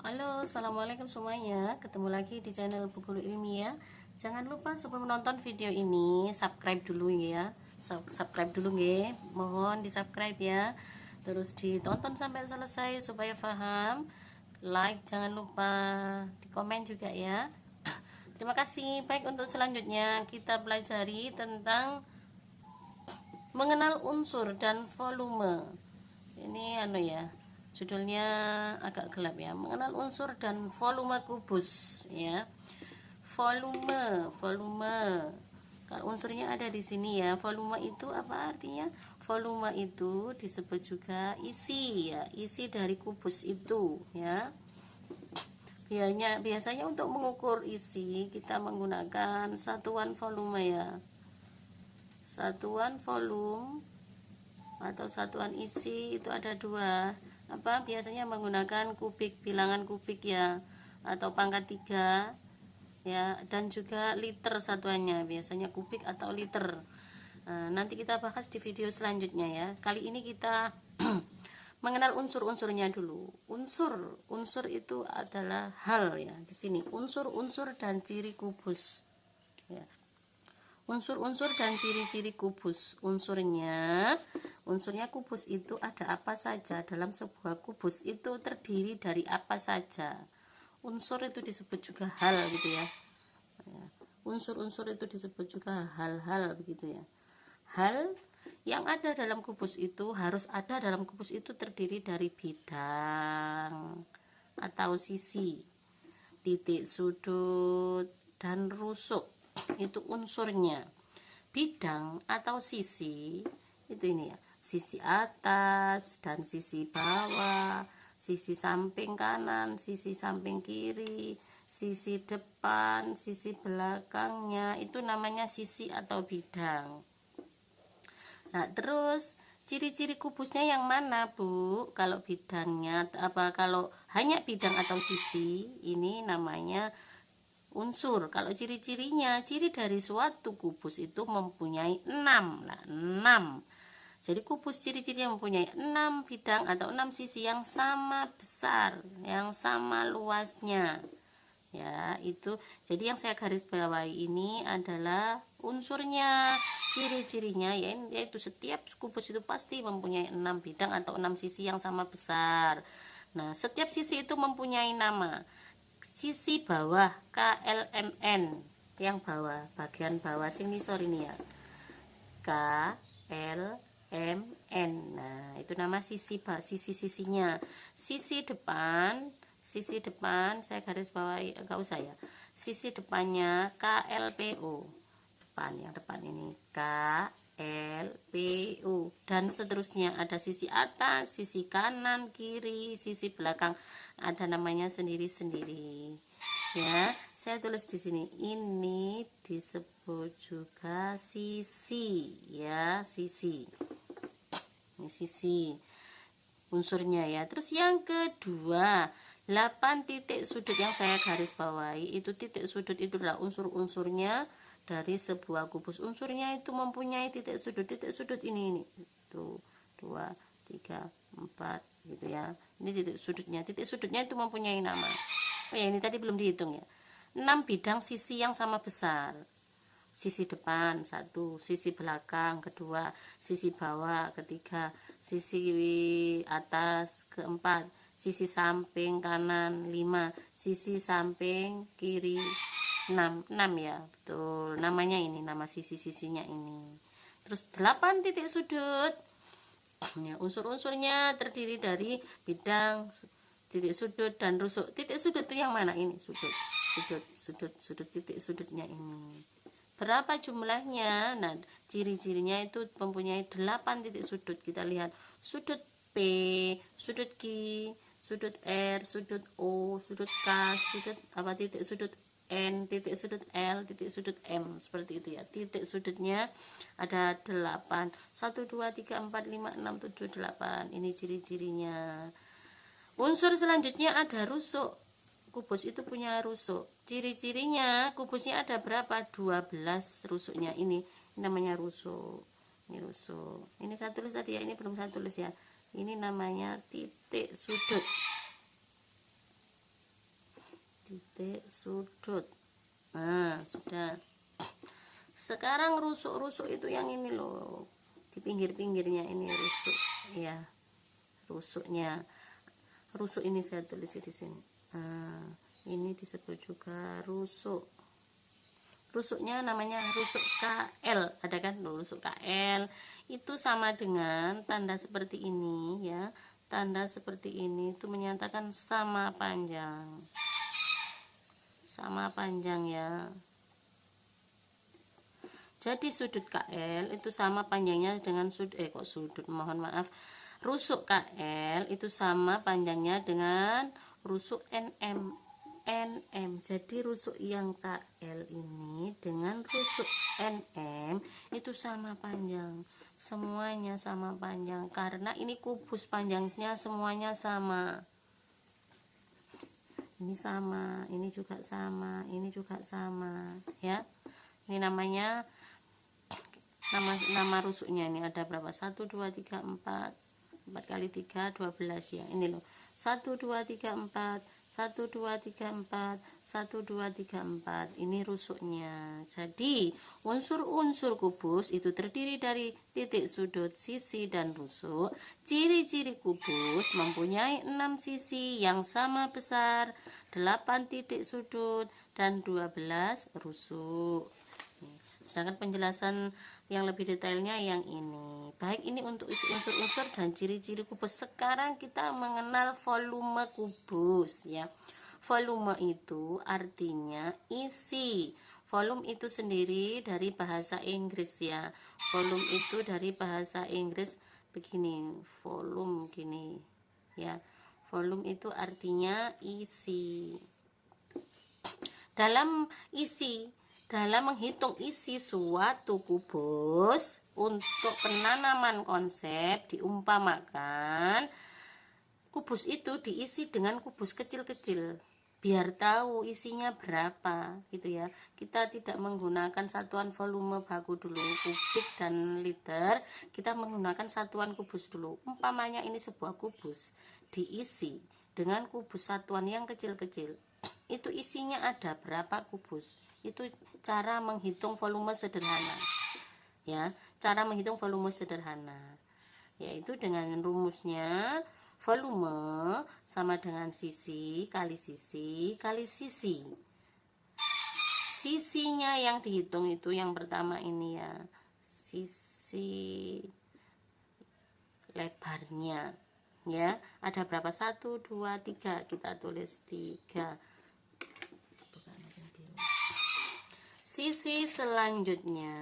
Halo, assalamualaikum semuanya. Ketemu lagi di channel Bu Guru Ilmiah. Jangan lupa sebelum menonton video ini subscribe dulu ya. Subscribe dulu ya. Mohon di subscribe ya. Terus ditonton sampai selesai supaya paham. Like jangan lupa, di komen juga ya. Terima kasih. Baik, untuk selanjutnya kita pelajari tentang mengenal unsur dan volume. Ini judulnya agak gelap ya. Mengenal unsur dan volume kubus ya. Volume. Kalau unsurnya ada di sini ya. Volume itu apa artinya? Volume itu disebut juga isi ya, isi dari kubus itu ya. Biasanya untuk mengukur isi kita menggunakan satuan volume ya. Satuan volume atau satuan isi itu ada dua. Biasanya menggunakan kubik, bilangan kubik ya, atau pangkat 3 ya, dan juga liter satuannya, biasanya kubik atau liter. Nanti kita bahas di video selanjutnya ya. Kali ini kita mengenal unsur-unsurnya dulu. Unsur itu adalah hal ya. Di sini unsur-unsur dan ciri kubus ya. Unsur-unsur dan ciri-ciri kubus. Unsurnya kubus itu ada apa saja. Dalam sebuah kubus itu terdiri dari apa saja. Unsur itu disebut juga hal gitu ya. Unsur-unsur itu disebut juga hal-hal begitu ya. Hal yang ada dalam kubus itu harus ada dalam kubus itu terdiri dari bidang atau sisi, titik sudut, dan rusuk. Itu unsurnya. Bidang atau sisi itu ini ya, sisi atas dan sisi bawah, sisi samping kanan, sisi samping kiri, sisi depan, sisi belakangnya, itu namanya sisi atau bidang. Nah, terus ciri-ciri kubusnya yang mana, Bu? Kalau bidangnya kalau hanya bidang atau sisi, ini namanya unsur. Kalau ciri-cirinya, ciri dari suatu kubus itu mempunyai 6. Nah, 6. Jadi kubus ciri-cirinya mempunyai 6 bidang atau 6 sisi yang sama besar, yang sama luasnya. Ya, itu. Jadi yang saya garis bawahi ini adalah unsurnya, ciri-cirinya yaitu setiap kubus itu pasti mempunyai 6 bidang atau 6 sisi yang sama besar. Nah, setiap sisi itu mempunyai nama. Sisi bawah KLMN, yang bawah, bagian bawah sini ini ya, KLMN. Nah, itu nama sisi-sisinya. Sisi depan saya garis bawahi, enggak usah ya. Sisi depannya KLPO, yang depan ini KLPO, dan seterusnya. Ada sisi atas, sisi kanan, kiri, sisi belakang, ada namanya sendiri-sendiri ya. Saya tulis di sini, ini disebut juga sisi ya, sisi. Ini sisi unsurnya ya. Terus yang kedua, 8 titik sudut yang saya garis bawahi, itu titik sudut itu adalah unsur-unsurnya dari sebuah kubus. Unsurnya itu mempunyai titik sudut. Titik sudut ini tuh 2, 3, 4 gitu ya. Ini titik sudutnya. Titik sudutnya itu mempunyai nama. Oh ya, ini tadi belum dihitung ya. 6 bidang sisi yang sama besar. Sisi depan 1, sisi belakang kedua, sisi bawah ketiga, sisi atas keempat, sisi samping kanan 5, sisi samping kiri 6 ya, betul. Namanya ini, nama sisi-sisinya ini. Terus 8 titik sudut ya, unsur-unsurnya terdiri dari bidang, titik sudut, dan rusuk. Titik sudut itu yang mana? Ini sudut titik sudutnya ini. Berapa jumlahnya? Nah, ciri-cirinya itu mempunyai 8 titik sudut. Kita lihat sudut P, sudut Q, sudut R, sudut O, sudut K, titik sudut N, titik sudut L, titik sudut M, seperti itu ya. Titik sudutnya ada 8. 1 2 3 4 5 6 7 8. Ini ciri-cirinya. Unsur selanjutnya ada rusuk. Kubus itu punya rusuk. Ciri-cirinya, kubusnya ada berapa? 12 rusuknya. Ini namanya rusuk. Ini rusuk. Ini saya tulis tadi ya, ini belum saya tulis ya. Ini namanya titik sudut. titik sudut. Nah, sudah. Sekarang rusuk-rusuk itu yang ini loh, di pinggir-pinggirnya ini rusuk ya, rusuknya. Rusuk ini saya tulis di sini. Nah, ini disebut juga rusuk. Rusuknya namanya rusuk KL, ada kan rusuk KL. Itu sama dengan tanda seperti ini ya. Tanda seperti ini itu menyatakan sama panjang. Sama panjang ya. Jadi sudut KL itu sama panjangnya dengan mohon maaf. Rusuk KL itu sama panjangnya dengan rusuk NM. Jadi rusuk yang KL ini dengan rusuk NM itu sama panjang. Semuanya sama panjang karena ini kubus, panjangnya semuanya sama. Ini sama, ini juga sama, ini juga sama ya. Ini namanya nama rusuknya. Ini ada berapa? 1 2 3 4 kali 3 12 ya. Ini loh. 1 2 3 4 1 2 3 4 1 2 3 4. Ini rusuknya. Jadi unsur-unsur kubus itu terdiri dari titik sudut, sisi, dan rusuk. Ciri-ciri kubus mempunyai 6 sisi yang sama besar, 8 titik sudut, dan 12 rusuk. Sedangkan penjelasan yang lebih detailnya yang ini. Baik, ini untuk unsur-unsur dan ciri-ciri kubus. Sekarang kita mengenal volume kubus ya. Volume itu artinya isi. Volume itu sendiri dari bahasa Inggris ya. Volume itu dari bahasa Inggris begini, volume gini ya. Volume itu artinya isi. Dalam menghitung isi suatu kubus untuk penanaman konsep, diumpamakan kubus itu diisi dengan kubus kecil-kecil biar tahu isinya berapa gitu ya. Kita tidak menggunakan satuan volume baku dulu, kubik dan liter. Kita menggunakan satuan kubus dulu. Umpamanya ini sebuah kubus diisi dengan kubus satuan yang kecil-kecil, itu isinya ada berapa kubus. Itu cara menghitung volume sederhana ya. Cara menghitung volume sederhana yaitu dengan rumusnya volume sama dengan sisi kali sisi kali sisi. Sisinya yang dihitung itu yang pertama ini ya, sisi lebarnya ya. Ada berapa? 1 2 3. Kita tulis 3. Sisi selanjutnya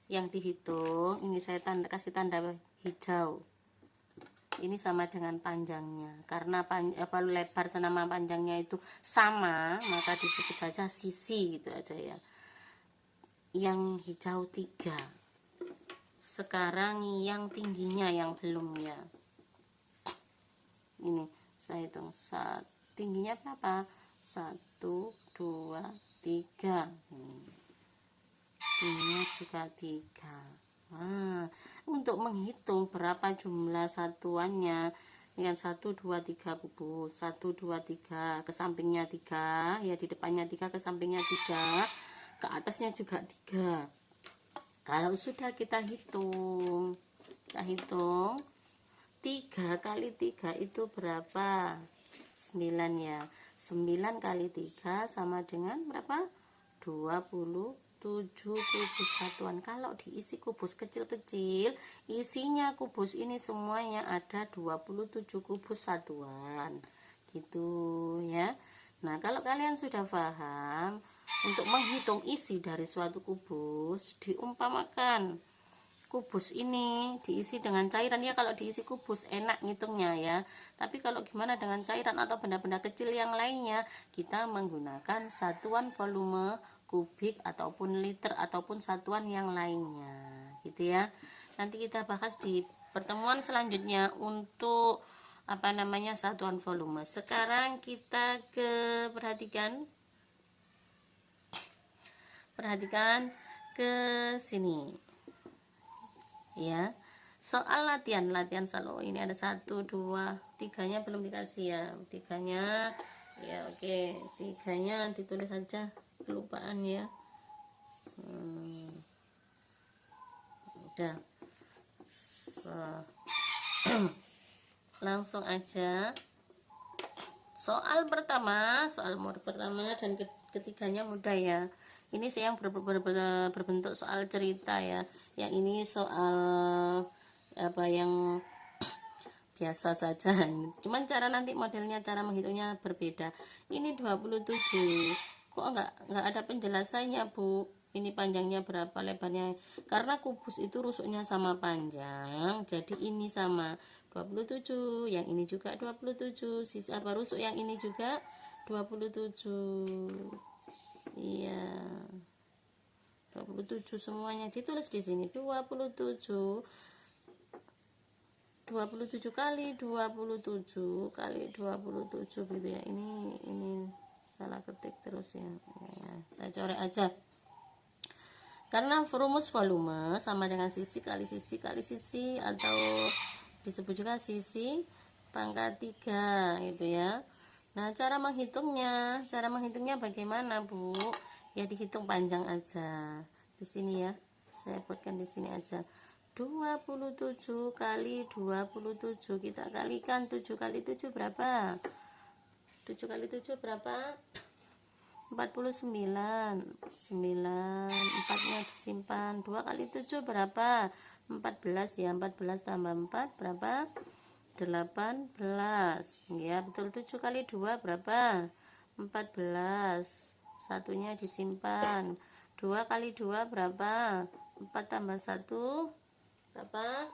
yang dihitung ini saya kasih tanda hijau. Ini sama dengan panjangnya. Karena lebar sama panjangnya itu sama, maka disebut saja sisi gitu aja ya. Yang hijau 3. Sekarang yang tingginya yang belum ya. Ini saya hitung tingginya berapa? 1 2 3. Tingginya juga 3. Nah, untuk menghitung berapa jumlah satuannya dengan 1 2 3 kubus, 1 2 3, ke sampingnya 3 ya, di depannya 3, ke sampingnya 3, ke atasnya juga 3. Kalau sudah kita hitung 3 kali 3 itu berapa? 9 ya. 9 kali 3 sama dengan berapa? 27 kubus satuan. Kalau diisi kubus kecil-kecil, isinya kubus ini semuanya ada 27 kubus satuan gitu ya. Nah, kalau kalian sudah paham, untuk menghitung isi dari suatu kubus, diumpamakan kubus ini diisi dengan cairan ya. Kalau diisi kubus enak ngitungnya ya, tapi kalau gimana dengan cairan atau benda-benda kecil yang lainnya, kita menggunakan satuan volume kubik ataupun liter ataupun satuan yang lainnya gitu ya. Nanti kita bahas di pertemuan selanjutnya untuk satuan volume. Sekarang kita perhatikan ke sini ya. Soal latihan selalu ini ada 1 2 3-nya belum dikasih ya. 3-nya Ya oke, 3-nya ditulis saja, kelupaan ya. Udah. Langsung aja. Soal pertama dan ketiganya mudah ya. Ini saya yang berbentuk soal cerita ya. Yang ini soal apa yang biasa saja. Cuman cara nanti modelnya, cara menghitungnya berbeda. Ini 27. Kok enggak ada penjelasannya, Bu? Ini panjangnya berapa, lebarnya? Karena kubus itu rusuknya sama panjang, jadi ini sama 27, yang ini juga 27. Sisi apa rusuk yang ini juga 27. Iya. 27 semuanya ditulis di sini. 27 kali 27 kali 27 gitu ya. Ini salah ketik terus ya. Saya coret aja. Karena rumus volume sama dengan sisi kali sisi kali sisi, atau disebut juga sisi pangkat 3 gitu ya. Nah, cara menghitungnya bagaimana, Bu? Ya dihitung panjang aja. Di sini ya. Saya buatkan di sini aja. 27 kali 27, kita kalikan 7 kali 7 berapa? 7 kali 7 berapa? 49. 9, 4-nya disimpan. 2 kali 7 berapa? 14 ya. 14 tambah 4 berapa? 18. Ya, betul. 7 kali 2 berapa? 14. Satunya disimpan. 2 kali 2 berapa? 4 tambah 1 berapa?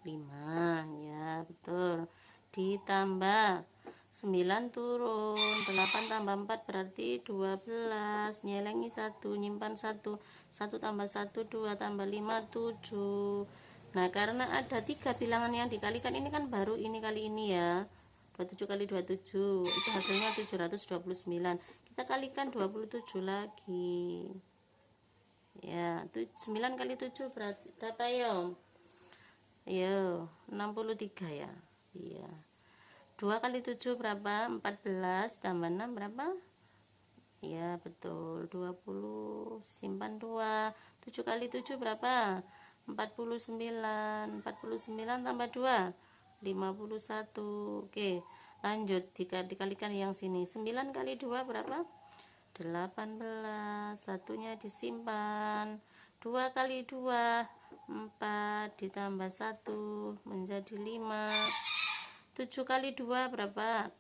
5. Ya, betul. Ditambah 9 turun, 8 tambah 4 berarti 12, nyelengi 1, nyimpan 1, 1 tambah 1 2 tambah 5 7. Nah, karena ada 3 bilangan yang dikalikan, ini kan baru ini kali ini ya, 27 kali 27 itu hasilnya 729. Kita kalikan 27 lagi ya. 9 kali 7 berapa ya? Yo, 63 ya. Iya. 2 kali 7 berapa? 14 tambah 6 berapa? Ya, betul. 20. Simpan 2. 7 kali 7 berapa? 49. 49 tambah 2. 51. Oke, lanjut. Dikalikan yang sini. 9 kali 2 berapa? 18. Satunya disimpan. 2 kali 2 4 ditambah 1 menjadi 5. 7 kali 2 berapa?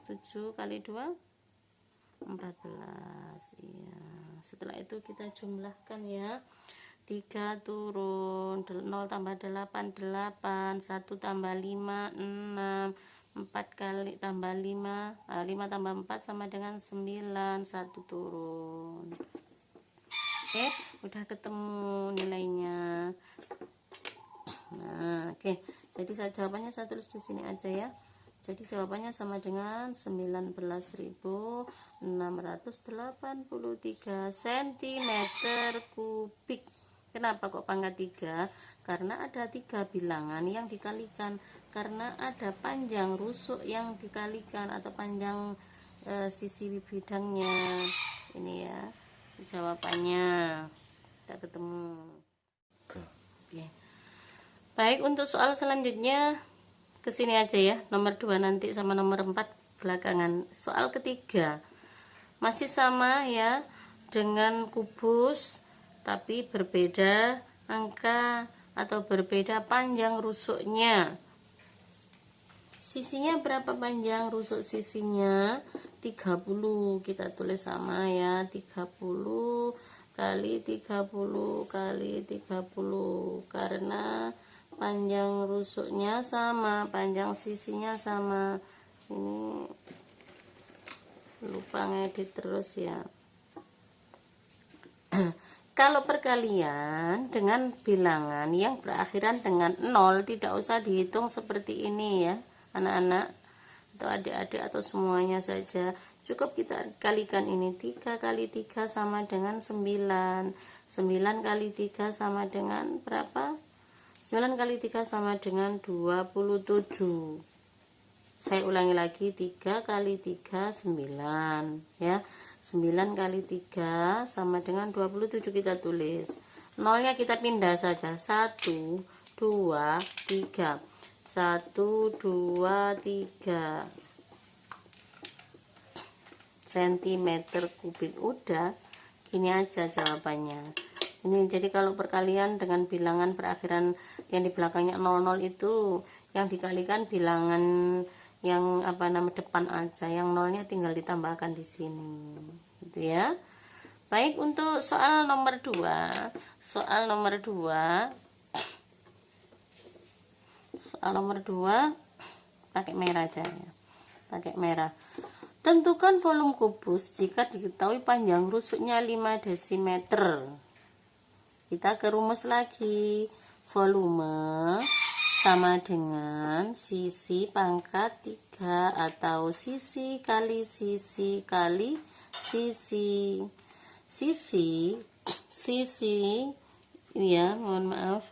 7 kali 2 14. Iya. Setelah itu kita jumlahkan ya. 3 turun, 0 tambah 8 8, 1 tambah 5 6, 4 kali tambah 5, 5 tambah 4 sama dengan 9, 1 turun. Oke, udah ketemu nilainya. Nah, oke. Jadi jawabannya saya tulis di sini aja ya. Jadi jawabannya sama dengan 19.683 cm kubik. Kenapa kok pangkat 3? Karena ada 3 bilangan yang dikalikan. Karena ada panjang rusuk yang dikalikan atau panjang sisi bidangnya. Ini ya jawabannya. Kita ketemu. Oke. Baik, untuk soal selanjutnya kesini aja ya, nomor 2 nanti sama nomor 4 belakangan. Soal ketiga masih sama ya, dengan kubus tapi berbeda angka atau berbeda panjang rusuknya. Sisinya berapa panjang rusuk sisinya? 30. Kita tulis sama ya, 30 kali 30 kali 30, karena panjang rusuknya sama, panjang sisinya sama. Ini lupa ngedit terus ya. Kalau perkalian dengan bilangan yang berakhiran dengan 0, tidak usah dihitung seperti ini ya anak-anak atau adik-adik atau semuanya saja. Cukup kita kalikan ini. 3 kali 3 sama dengan 9. 9 kali 3 sama dengan berapa? 9 kali 3 sama dengan 27. Saya ulangi lagi, 3 kali 3 9 ya. 9 kali 3 sama dengan 27 kita tulis. Nolnya kita pindah saja. 1 2 3. 1 2 3 cm kubik. Udah, gini aja jawabannya. Ini jadi kalau perkalian dengan bilangan perakhiran yang di belakangnya 00 itu yang dikalikan bilangan yang depan aja, yang nolnya tinggal ditambahkan di sini gitu ya. Baik, untuk soal nomor 2 pakai merah aja ya, pakai merah. Tentukan volume kubus jika diketahui panjang rusuknya 5 desimeter. Kita ke rumus lagi. Volume sama dengan sisi pangkat 3 atau sisi kali sisi kali sisi. Sisi ya, mohon maaf.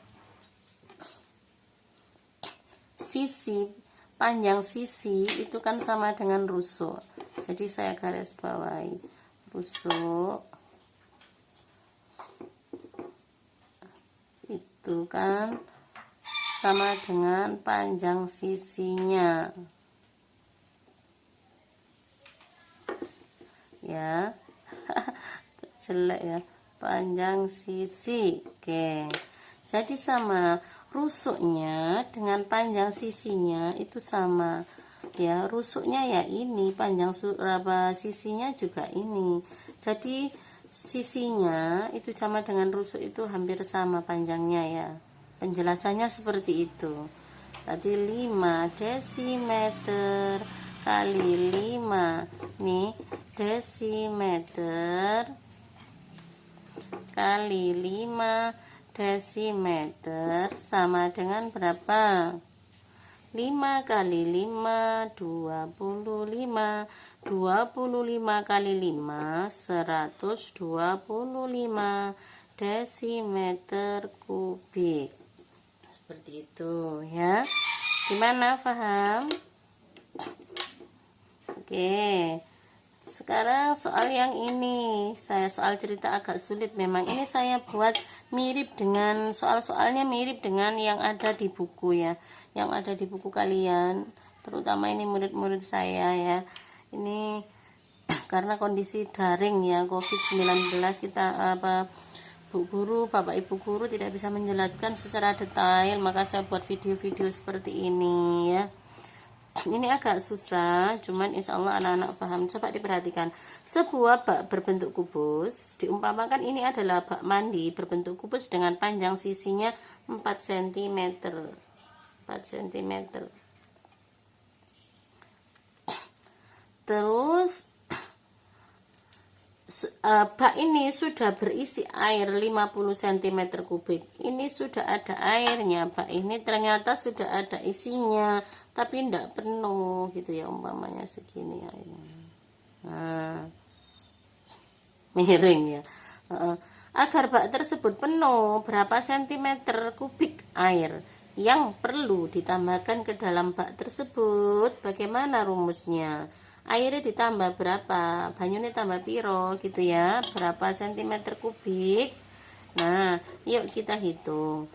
Sisi, panjang sisi itu kan sama dengan rusuk. Jadi saya garis bawahi rusuk itu kan sama dengan panjang sisinya ya. Jelek ya, panjang sisi. Oke, jadi sama, rusuknya dengan panjang sisinya itu sama ya. Rusuknya ya ini, panjang sisinya juga ini. Jadi sisinya itu sama dengan rusuk itu hampir sama panjangnya ya. Penjelasannya seperti itu. Tadi 5 desimeter kali 5 nih, desimeter kali 5 desimeter sama dengan berapa? 5 kali 5 25, 25 kali 5 125 desimeter kubik. Seperti itu ya. Gimana, paham? Oke. Sekarang soal yang ini, soal cerita agak sulit memang. Ini saya buat mirip dengan soal-soalnya mirip dengan yang ada di buku ya. Yang ada di buku kalian, terutama ini murid-murid saya ya. Ini karena kondisi daring ya, COVID-19, kita Bu guru, Bapak Ibu guru tidak bisa menjelaskan secara detail, maka saya buat video-video seperti ini ya. Ini agak susah, cuman insya Allah anak-anak paham. Coba diperhatikan. Sebuah bak berbentuk kubus, diumpamakan ini adalah bak mandi berbentuk kubus dengan panjang sisinya 4 cm. 4 cm. Terus bak ini sudah berisi air 50 cm kubik. Ini sudah ada airnya. Bak ini ternyata sudah ada isinya, tapi tidak penuh gitu ya, umpamanya segini airnya. Nah, miring ya. Agar bak tersebut penuh, berapa sentimeter kubik air yang perlu ditambahkan ke dalam bak tersebut? Bagaimana rumusnya? Airnya ditambah berapa, banyunya tambah piro gitu ya, berapa sentimeter kubik. Nah, yuk kita hitung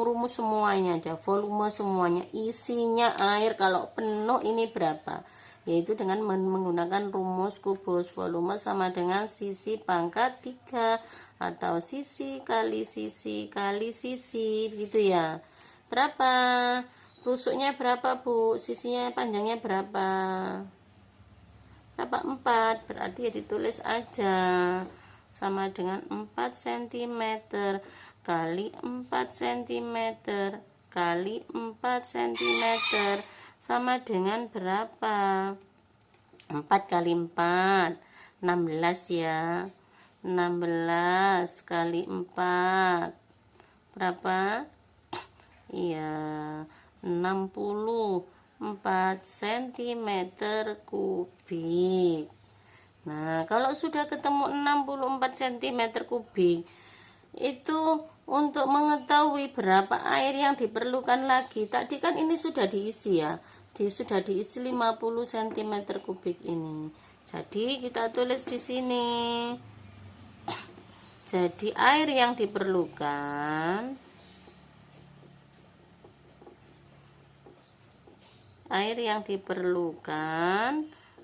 rumus semuanya aja, volume semuanya, isinya air kalau penuh ini berapa, yaitu dengan menggunakan rumus kubus. Volume sama dengan sisi pangkat 3 atau sisi kali sisi kali sisi gitu ya. Berapa rusuknya, berapa Bu? Sisinya panjangnya berapa? 4, berarti ya ditulis aja sama dengan 4 cm kali 4 cm kali 4 cm sama dengan berapa? 4 kali 4 16 ya. 16 kali 4 berapa? Iya, 64 cm kubik. Nah, kalau sudah ketemu 64 cm kubik, itu untuk mengetahui berapa air yang diperlukan lagi. Tadi kan ini sudah diisi ya. sudah diisi 50 cm kubik ini. Jadi kita tulis di sini. Jadi air yang diperlukan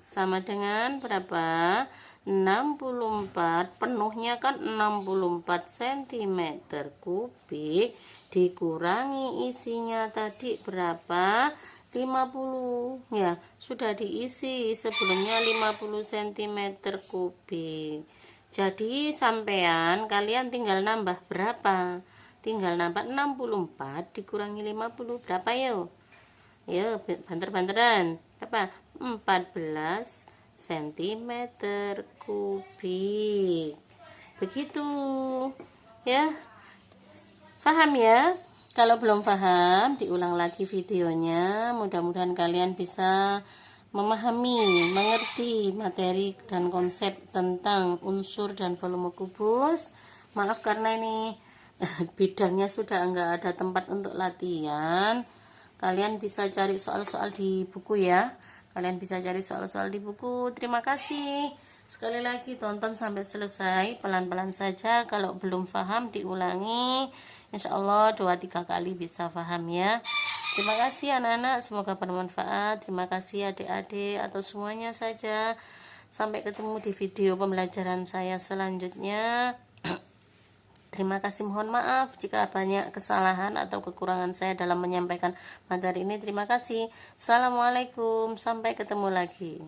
sama dengan berapa? 64, penuhnya kan 64 cm kubik dikurangi isinya tadi berapa? 50 ya, sudah diisi sebelumnya 50 cm kubik. Jadi sampean kalian tinggal nambah berapa? Tinggal nambah 64 dikurangi 50 berapa yuk? Ya, banter-banteran. Apa? 14 cm kubik. Begitu. Ya. Paham ya? Kalau belum paham, diulang lagi videonya. Mudah-mudahan kalian bisa memahami, mengerti materi dan konsep tentang unsur dan volume kubus. Maaf karena ini bidangnya sudah enggak ada tempat untuk latihan. Kalian bisa cari soal-soal di buku ya. Kalian bisa cari soal-soal di buku. Terima kasih. Sekali lagi tonton sampai selesai. Pelan-pelan saja. Kalau belum paham diulangi. Insya Allah 2-3 kali bisa paham ya. Terima kasih anak-anak. Semoga bermanfaat. Terima kasih adik-adik atau semuanya saja. Sampai ketemu di video pembelajaran saya selanjutnya. Terima kasih, mohon maaf jika banyak kesalahan atau kekurangan saya dalam menyampaikan materi ini. Terima kasih. Assalamualaikum, sampai ketemu lagi.